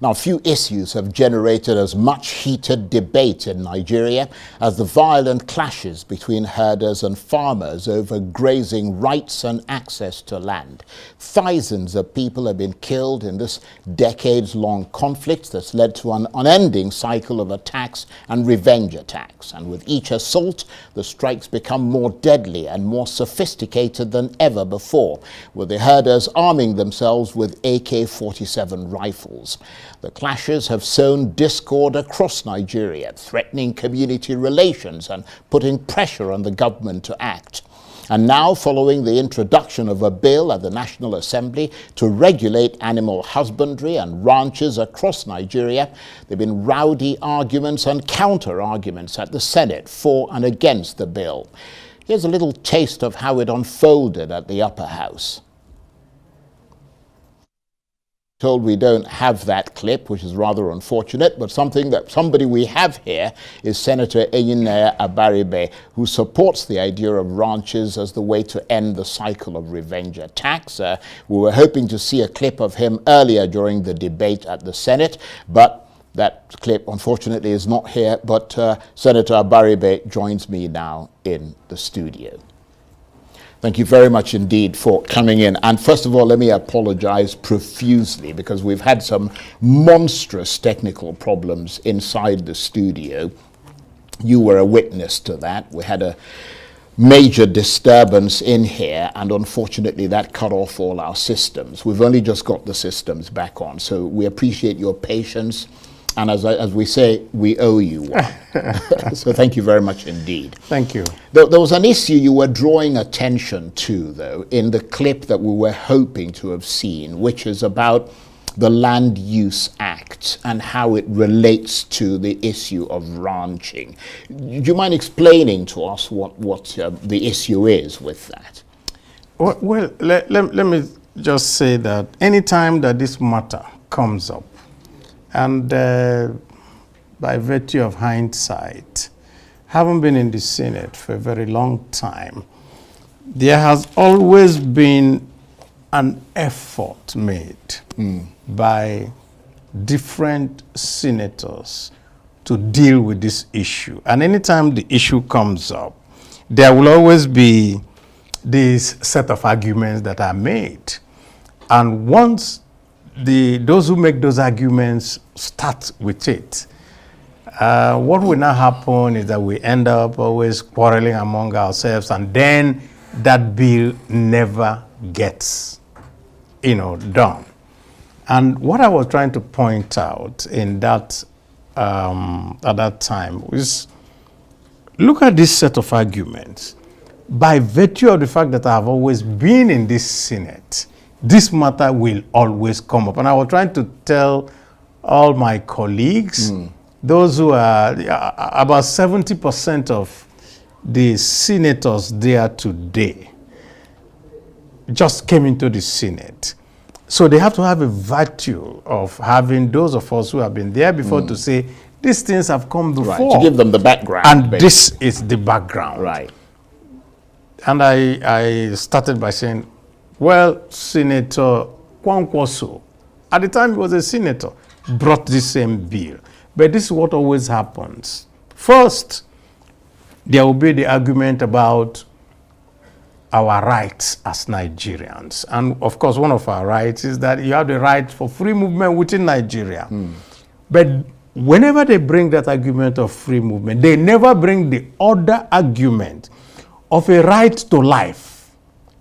Now, few issues have generated as much heated debate in Nigeria as the violent clashes between herders and farmers over grazing rights and access to land. Thousands of people have been killed in this decades-long conflict that's led to an unending cycle of attacks and revenge attacks. And with each assault, the strikes become more deadly and more sophisticated than ever before, with the herders arming themselves with AK-47 rifles. The clashes have sown discord across Nigeria, threatening community relations and putting pressure on the government to act. And now, following the introduction of a bill at the National Assembly to regulate animal husbandry and ranches across Nigeria, there have been rowdy arguments and counter-arguments at the Senate for and against the bill. Here's a little taste of how it unfolded at the upper house. Told we don't have that clip, which is rather unfortunate, but somebody we have here is Senator Abaribe, who supports the idea of ranches as the way to end the cycle of revenge attacks. We were hoping to see a clip of him earlier during the debate at the Senate, but that clip unfortunately is not here. But Senator Abaribe joins me now in the studio. Thank you very much indeed for coming in. And first of all, let me apologize profusely because we've had some monstrous technical problems inside the studio. You were a witness to that. We had a major disturbance in here, and unfortunately that cut off all our systems. We've only just got the systems back on, so we appreciate your patience. And as we say, we owe you one. So thank you very much indeed. Thank you. There was an issue you were drawing attention to, though, in the clip that we were hoping to have seen, which is about the Land Use Act and how it relates to the issue of ranching. Do you mind explaining to us what the issue is with that? Well, let me just say that anytime that this matter comes up, and by virtue of hindsight, having been in the Senate for a very long time, there has always been an effort made by different senators to deal with this issue. And anytime the issue comes up, there will always be this set of arguments that are made. And once those who make those arguments start with it, what will now happen is that we end up always quarreling among ourselves, and then that bill never gets, done. And what I was trying to point out in that at that time is, look at this set of arguments. By virtue of the fact that I have always been in this Senate, this matter will always come up. And I was trying to tell all my colleagues, those who are about 70% of the senators there today just came into the Senate. So they have to have a virtue of having those of us who have been there before to say, these things have come before. Right, to give them the background. And this is the background. Right. And I started by saying, well, Senator Kwankwaso, at the time he was a senator, brought this same bill. But this is what always happens. First, there will be the argument about our rights as Nigerians. And of course, one of our rights is that you have the right for free movement within Nigeria. But whenever they bring that argument of free movement, they never bring the other argument of a right to life,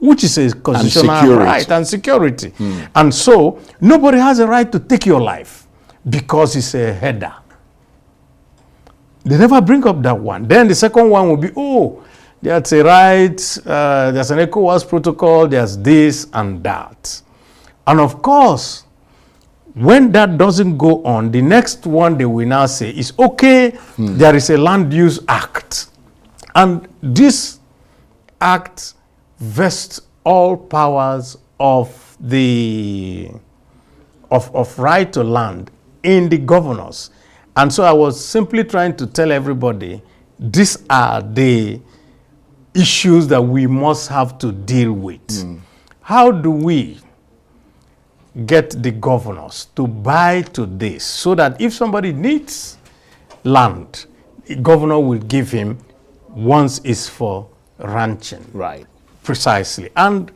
which is a constitutional right and security. And so nobody has a right to take your life because it's a header. They never bring up that one. Then the second one will be, there's a right, there's an ECOWAS protocol, there's this and that. And of course, when that doesn't go on, the next one they will now say is, okay, there is a Land Use Act. And this act vests all powers of the right to land in the governors. And so I was simply trying to tell everybody, these are the issues that we must have to deal with. How do we get the governors to buy to this so that if somebody needs land, the governor will give him once it's for ranching. Right. Precisely. And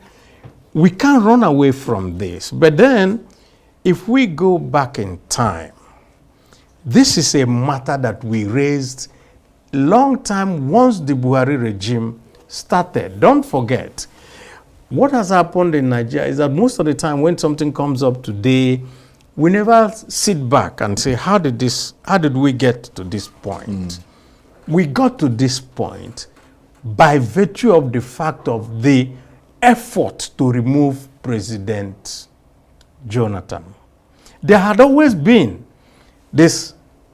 we can't run away from this. But then, if we go back in time, this is a matter that we raised long time once the Buhari regime started. Don't forget, what has happened in Nigeria is that most of the time when something comes up today, we never sit back and say, how did we get to this point? We got to this point by virtue of the fact of the effort to remove President Jonathan. There had always been this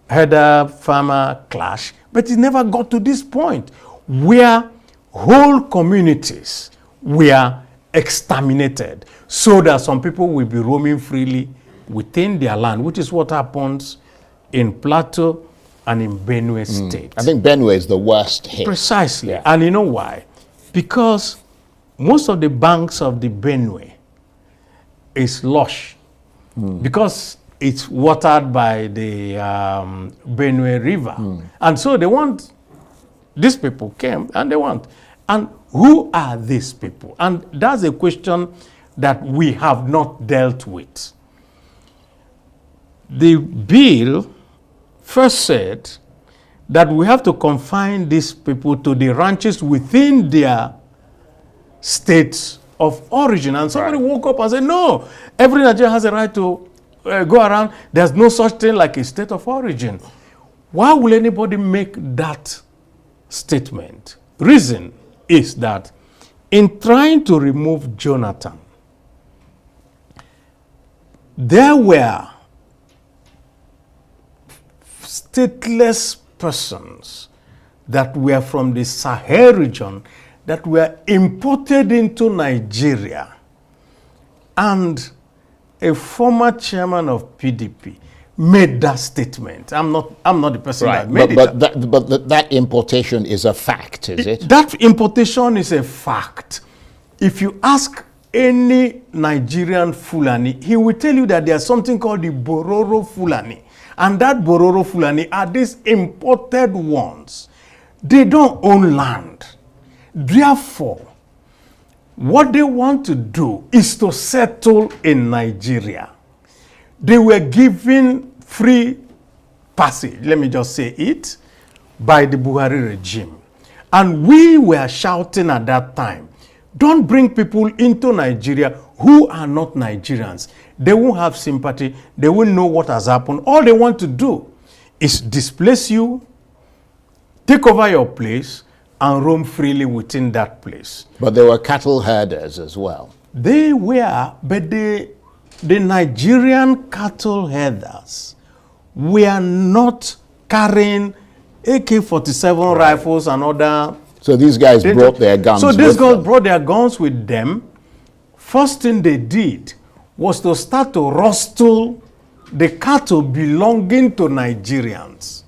herder-farmer clash, but it never got to this point where whole communities were exterminated so that some people will be roaming freely within their land, which is what happens in Plateau and in Benue State. I think Benue is the worst hit. Precisely. Yeah. And you know why? Because most of the banks of the Benue is lush because it's watered by the Benue River. And so these people came and they want. And who are these people? And that's a question that we have not dealt with. The bill first said that we have to confine these people to the ranches within their states of origin. And somebody woke up and said, no, every Nigerian has a right to go around. There's no such thing like a state of origin. Why will anybody make that statement? Reason is that in trying to remove Jonathan, there were stateless persons that were from the Sahel region that were imported into Nigeria. And a former chairman of PDP made that statement. I'm not the person that made it. But that importation is a fact, is it? That importation is a fact. If you ask any Nigerian Fulani, he will tell you that there's something called the Bororo Fulani. And that Bororo Fulani are these imported ones. They don't own land. Therefore, what they want to do is to settle in Nigeria. They were given free passage, let me just say it, by the Buhari regime. And we were shouting at that time, don't bring people into Nigeria who are not Nigerians. They won't have sympathy. They won't know what has happened. All they want to do is displace you, take over your place, and roam freely within that place. But there were cattle herders as well. They were, but the Nigerian cattle herders were not carrying AK-47 rifles and other. So these guys brought their guns with them. So these guys brought their guns with them. First thing they did was to start to rustle the cattle belonging to Nigerians.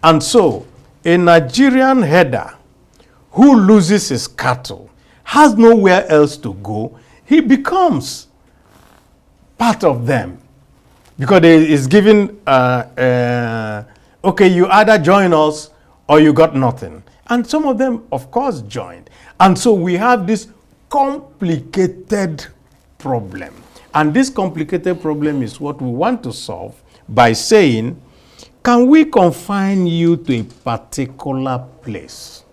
And so a Nigerian herder who loses his cattle has nowhere else to go. He becomes part of them because he is given, okay, you either join us or you got nothing. And some of them, of course, joined. And so we have this complicated problem. And this complicated problem is what we want to solve by saying, can we confine you to a particular place?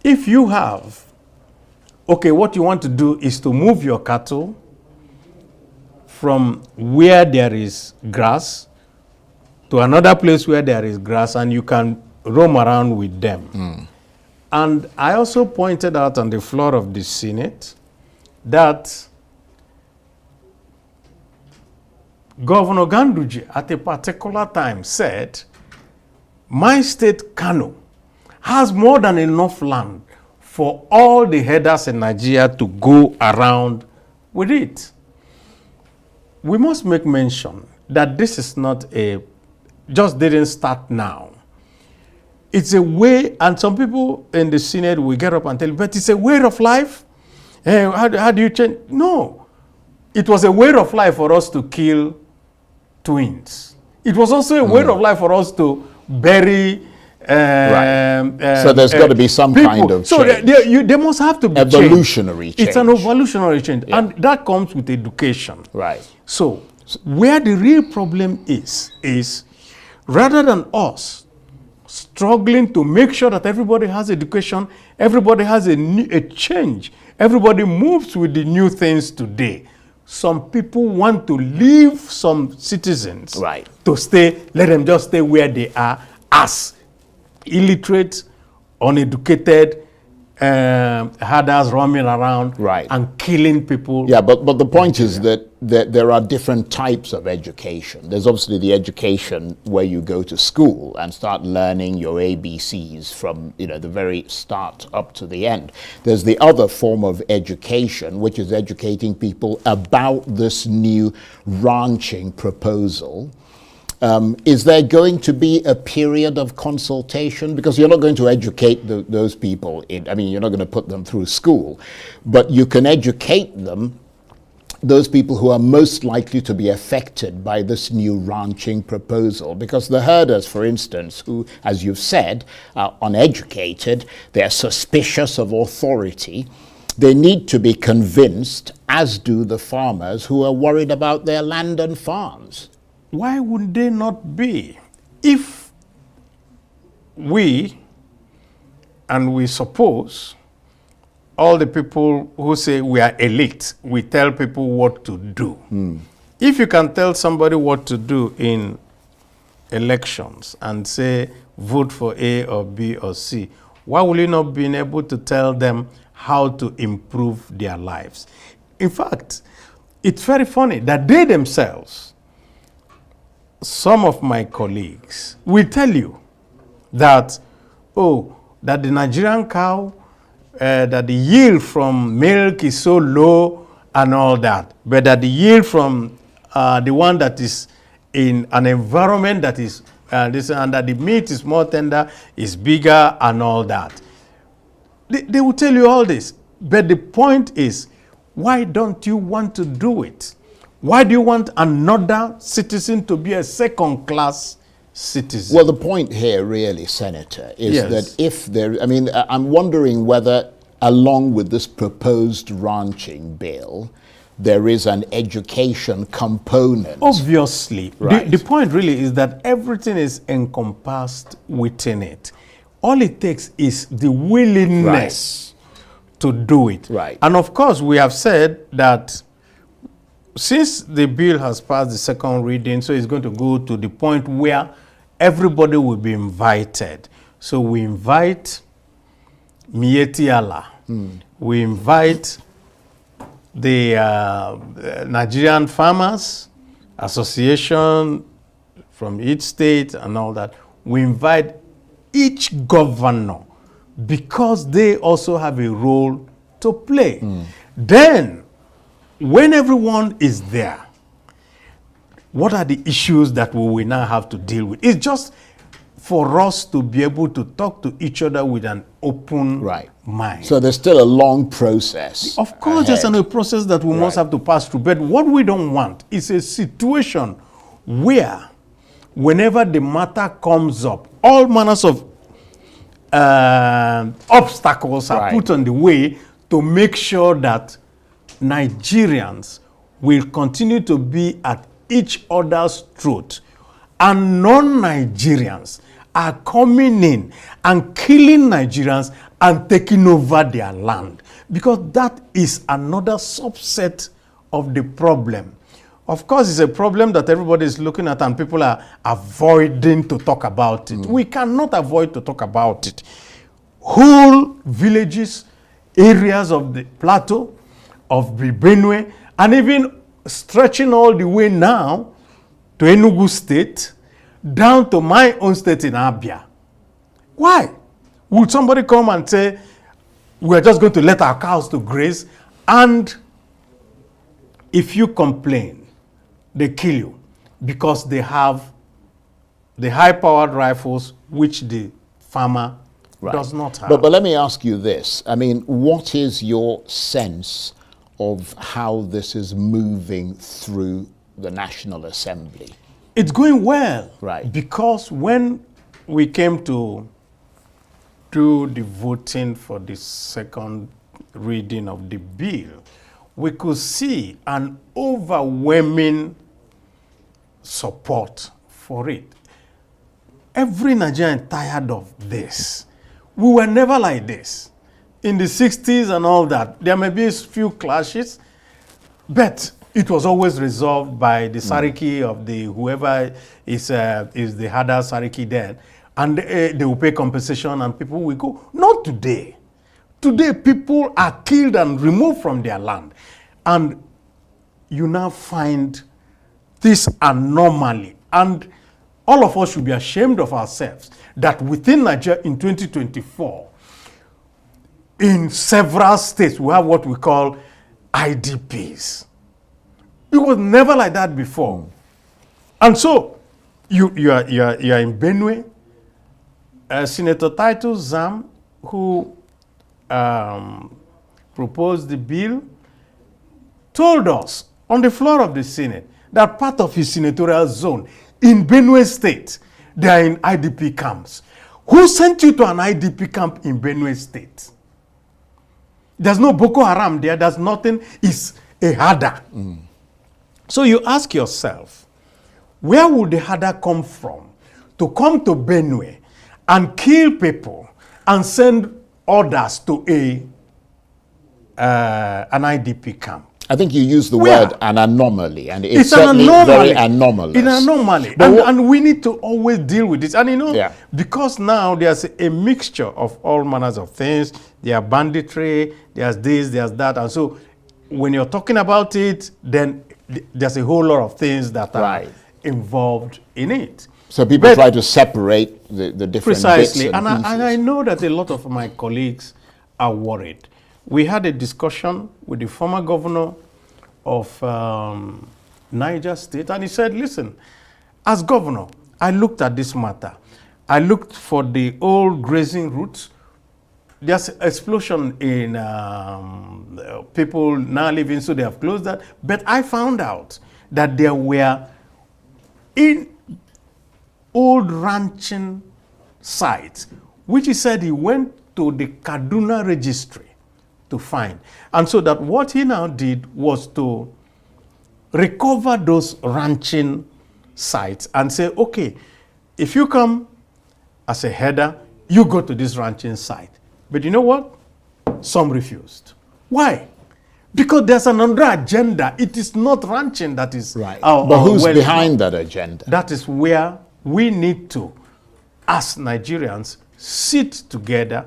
If you have, okay, what you want to do is to move your cattle from where there is grass to another place where there is grass, and you can roam around with them. And I also pointed out on the floor of the Senate that Governor Ganduje at a particular time said, my state, Kano, has more than enough land for all the herders in Nigeria to go around with it. We must make mention that this is not just didn't start now. It's a way, and some people in the Senate will get up and tell you, but it's a way of life. How do you change? No. it was a way of life for us to kill twins. It was also a way of life for us to bury. So there's got to be some people. kind of so change. there must have to be Evolutionary change. It's an evolutionary change, and that comes with education. Right. So where the real problem is rather than us struggling to make sure that everybody has education, everybody has a change, everybody moves with the new things today. Some people want to leave some citizens to stay, let them just stay where they are as illiterate, uneducated, herders roaming around and killing people. Yeah, but the point is that there are different types of education. There's obviously the education where you go to school and start learning your ABCs from the very start up to the end. There's the other form of education, which is educating people about this new ranching proposal. Is there going to be a period of consultation? Because you're not going to educate those people. You're not going to put them through school, but you can educate them, those people who are most likely to be affected by this new ranching proposal. Because the herders, for instance, who, as you've said, are uneducated, they're suspicious of authority, they need to be convinced, as do the farmers who are worried about their land and farms. Why would they not be? If we suppose all the people who say we are elite, we tell people what to do. If you can tell somebody what to do in elections and say vote for A or B or C, why will you not be able to tell them how to improve their lives? In fact, it's very funny that they themselves, some of my colleagues will tell you that, that the Nigerian cow, that the yield from milk is so low and all that, but that the yield from the one that is in an environment that is and that the meat is more tender, is bigger and all that. They will tell you all this, but the point is, why don't you want to do it? Why do you want another citizen to be a second-class citizen? Well, the point here really, Senator, is that if there, I'm wondering whether along with this proposed ranching bill, there is an education component. Obviously. The point really is that everything is encompassed within it. All it takes is the willingness to do it. And of course, we have said that since the bill has passed the second reading, so it's going to go to the point where everybody will be invited. So we invite Mieti Allah. We invite the Nigerian Farmers Association from each state and all that. We invite each governor because they also have a role to play. Then, when everyone is there, what are the issues that we will now have to deal with? It's just for us to be able to talk to each other with an open mind. So there's still a long process. Of course, there's a process that we must have to pass through. But what we don't want is a situation where whenever the matter comes up, all manners of obstacles are put on the way to make sure that Nigerians will continue to be at each other's throat, and non-Nigerians are coming in and killing Nigerians and taking over their land, because that is another subset of the problem. Of course, it's a problem that everybody is looking at and people are avoiding to talk about it. We cannot avoid to talk about it. Whole villages, areas of the plateau, of the Benue, and even stretching all the way now to Enugu State, down to my own state in Abia. Why? Would somebody come and say, we're just going to let our cows to graze, and if you complain, they kill you because they have the high-powered rifles which the farmer does not have. But let me ask you this. What is your sense of how this is moving through the National Assembly? It's going well. Right. Because when we came to do the voting for the second reading of the bill, we could see an overwhelming support for it. Every Nigerian tired of this. We were never like this. In the 60s and all that, there may be a few clashes, but it was always resolved by the Sariki of the whoever is the harder Sariki then, and they will pay compensation and people will go. Not today. Today, people are killed and removed from their land. And you now find this anomaly. And all of us should be ashamed of ourselves that within Nigeria in 2024, in several states, we have what we call IDPs. It was never like that before. And so, you are in Benue. Senator Titus Zam, who proposed the bill, told us on the floor of the Senate that part of his senatorial zone in Benue State, they are in IDP camps. Who sent you to an IDP camp in Benue State? There's no Boko Haram there. There's nothing. It's a harder. So you ask yourself, where would the harder come from to come to Benue and kill people and send others to an IDP camp? I think you use the word an anomaly, and it's certainly an anomaly. very anomalous. It's an anomaly. And we need to always deal with this. And you know, because now there's a mixture of all manners of things. There are banditry, there's this, there's that. And so when you're talking about it, then there's a whole lot of things that are involved in it. So people try to separate the different precisely. bits and pieces. And I know that a lot of my colleagues are worried. We had a discussion with the former governor of Niger State, and he said, listen, as governor, I looked at this matter. I looked for the old grazing routes. There's an explosion in people now living, so they have closed that. But I found out that there were in old ranching sites, which he said he went to the Kaduna registry to find. And so that what he now did was to recover those ranching sites and say, okay, if you come as a header, you go to this ranching site. But you know what? Some refused. Why? Because there's another agenda. It is not ranching that is but who's behind that agenda? That is where we need to, as Nigerians, sit together,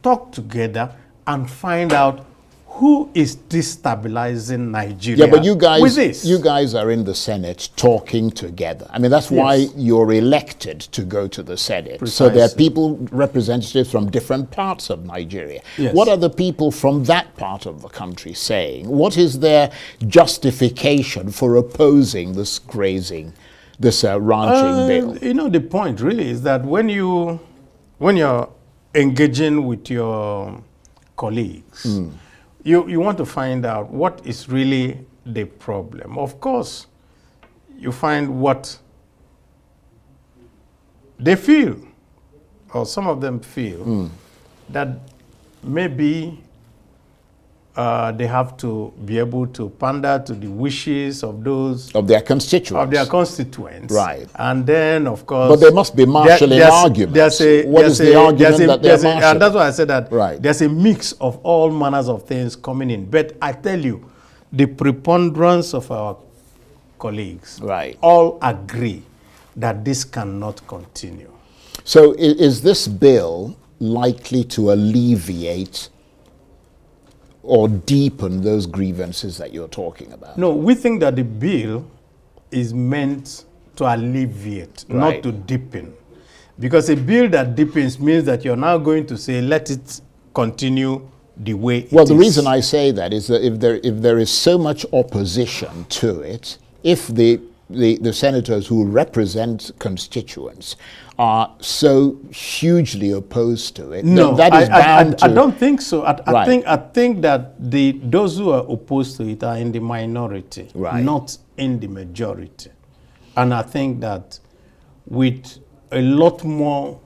talk together, and find out who is destabilizing Nigeria. Yeah, but you guys, with this. You guys are in the Senate talking together. I mean, that's why you're elected to go to the Senate. Precisely. So there are people, representatives from different parts of Nigeria. Yes. What are the people from that part of the country saying? What is their justification for opposing this grazing, this ranching bill? You know, the point really is that when you're engaging with your colleagues, you want to find out what is really the problem. Of course, you find what they feel, or some of them feel, that maybe they have to be able to pander to the wishes of those of their constituents. Right. And then, of course, but there must be marshalling arguments. What is the argument that they're marshalling? And that's why I said that there's a mix of all manners of things coming in. But I tell you, the preponderance of our colleagues all agree that this cannot continue. So is this bill likely to alleviate or deepen those grievances that you're talking about? No, we think that the bill is meant to alleviate, not to deepen. Because a bill that deepens means that you're now going to say, let it continue the way it is. Well, the reason I say that is that if there is so much opposition to it, if the the senators who represent constituents are so hugely opposed to it. No, that is bound to... I don't think so. Right. I think that those who are opposed to it are in the minority, right, not in the majority. And I think that with a lot more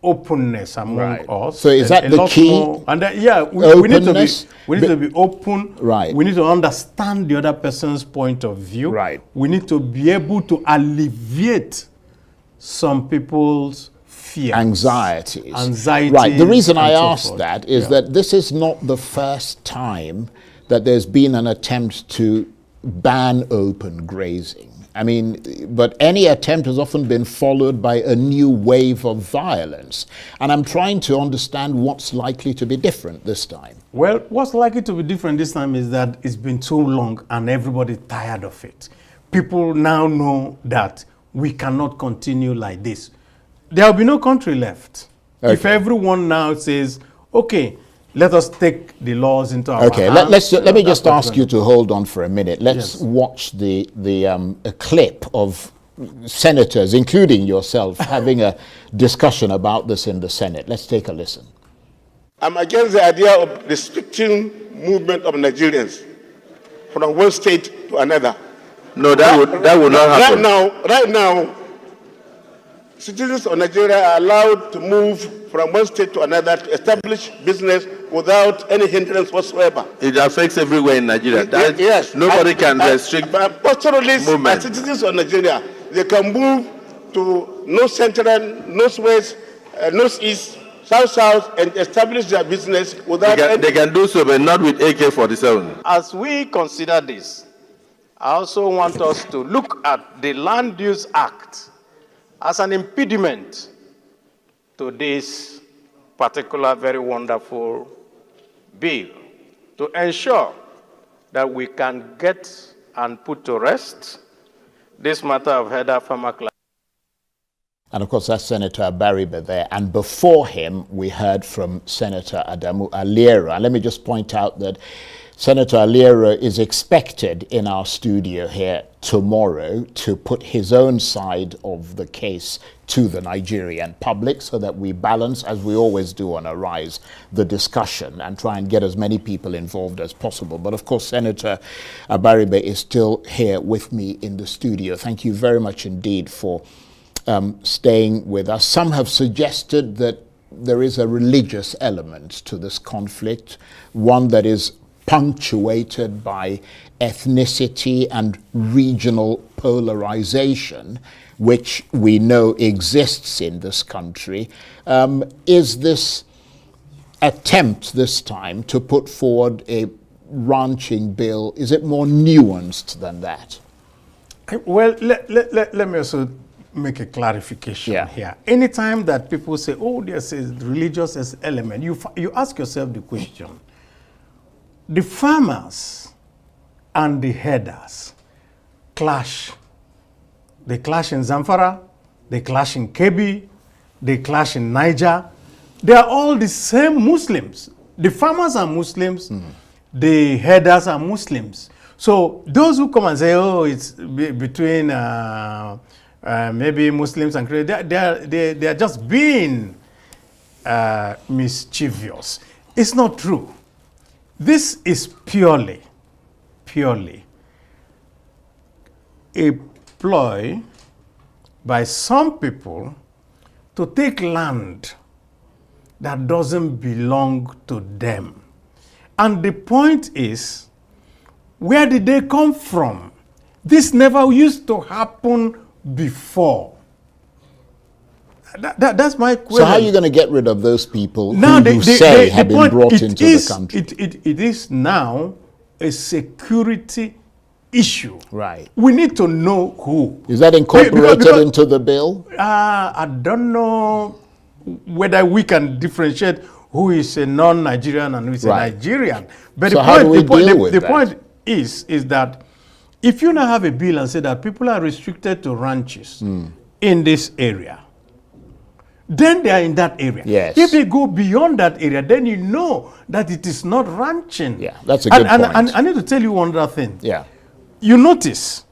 openness among right. us. So is that the key? More, and yeah, we need to be open. Right. We need to understand the other person's point of view. Right. We need to be able to alleviate some people's fears. Anxieties. Right. The reason I ask that is that this is not the first time that there's been an attempt to ban open grazing. I mean, but any attempt has often been followed by a new wave of violence. And I'm trying to understand what's likely to be different this time. Well, what's likely to be different this time is that it's been too long and everybody's tired of it. People now know that we cannot continue like this. There will be no country left. Okay. If everyone now says, okay, let us take the laws into our hands. Let me just ask you to hold on for a minute. Let's watch a clip of senators, including yourself, having a discussion about this in the Senate. Let's take a listen. I'm against the idea of restricting movement of Nigerians from one state to another. No, that would not happen. Right now, citizens of Nigeria are allowed to move from one state to another to establish business without any hindrance whatsoever. It affects everywhere in Nigeria. Yes. Nobody can restrict pastoralists movement. and citizens of Nigeria, they can move to North Central, Northwest, Northeast, South, and establish their business without they can do so, but not with AK-47. As we consider this, I also want us to look at the Land Use Act as an impediment to this particular very wonderful bill, to ensure that we can get and put to rest this matter of header farmer class. And of course, that's Senator Abaribe there. And before him, we heard from Senator Adamu Aliera. And let me just point out that Senator Aliera is expected in our studio here tomorrow to put his own side of the case to the Nigerian public so that we balance, as we always do on Arise, the discussion and try and get as many people involved as possible. But of course, Senator Abaribe is still here with me in the studio. Thank you very much indeed for staying with us. Some have suggested that there is a religious element to this conflict, one that is punctuated by ethnicity and regional polarization, which we know exists in this country. Is this attempt this time to put forward a ranching bill, is it more nuanced than that? Well, let me also make a clarification here. Anytime that people say, oh, there's a religious element, you ask yourself the question, the farmers and the herders clash. They clash in Zamfara, they clash in Kebbi, they clash in Niger. They are all the same Muslims. The farmers are Muslims, the herders are Muslims. So those who come and say, oh, it's between maybe Muslims and Christians, they are just being mischievous. It's not true. This is purely a ploy by some people to take land that doesn't belong to them. And the point is, where did they come from? This never used to happen before. That's my question. So how are you going to get rid of those people who you say have been brought into the country? It is now a security issue. Right. We need to know who. Is that incorporated into the bill? I don't know whether we can differentiate who is a non-Nigerian and who is a Nigerian. But so the point is that if you now have a bill and say that people are restricted to ranches in this area, then they are in that area. Yes. If they go beyond that area, then you know that it is not ranching. Yeah, that's a good point. And I need to tell you one other thing. Yeah. You notice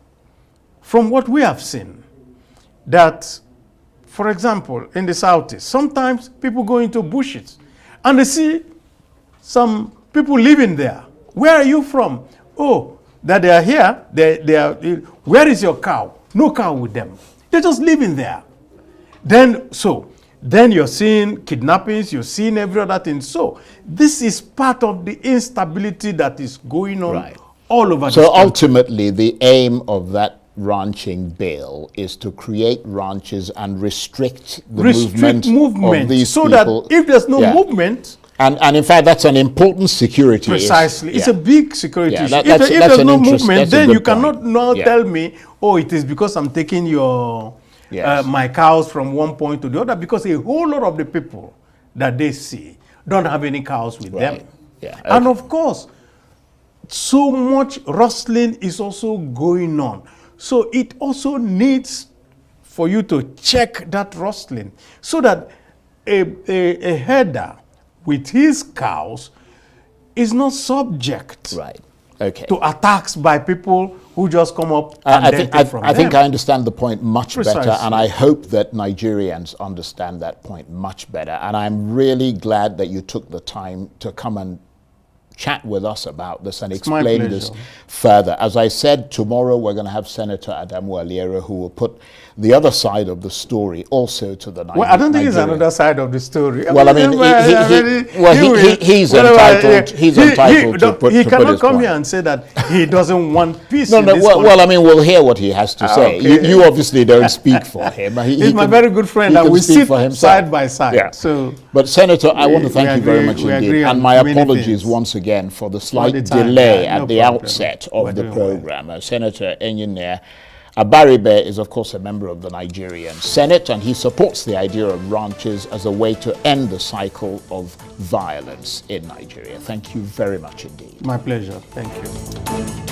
from what we have seen, that, for example, in the Southeast, sometimes people go into bushes and they see some people living there. Where are you from? Oh, that they are here. Where is your cow? No cow with them. They're just living there. Then you're seeing kidnappings, you're seeing every other thing. So this is part of the instability that is going on all over the country. So ultimately, the aim of that ranching bill is to create ranches and restrict the movement of these so people. that if there's no movement, and in fact, that's an important security issue. Precisely. It's a big security issue. If That's there's an no interest, movement, then you cannot point. now tell me, oh, it is because I'm taking your my cows from one point to the other, because a whole lot of the people that they see don't have any cows with them. Yeah. Okay. And of course, so much rustling is also going on. So it also needs for you to check that rustling so that a herder with his cows is not subject to attacks by people who just come up and take from them. I think I understand the point much Precisely. better, and I hope that Nigerians understand that point much better. And I'm really glad that you took the time to come and chat with us about this and explain this further. As I said, tomorrow we're going to have Senator Adamu Aliero, who will put the other side of the story also to the Nigerian. Well, I don't think it's another side of the story. Well, I mean, he's entitled to put He cannot his come point. here and say that he doesn't want peace. No, well, I mean, we'll hear what he has to say. Okay. You obviously don't speak for him. He's my very good friend, and we sit side by side. Yeah. So, but Senator, I want to thank you very much indeed, and my apologies things. once again for the slight time, delay no at the problem. outset of the program. Senator Engineer Abaribe is, of course, a member of the Nigerian Senate, and he supports the idea of ranches as a way to end the cycle of violence in Nigeria. Thank you very much indeed. My pleasure. Thank you.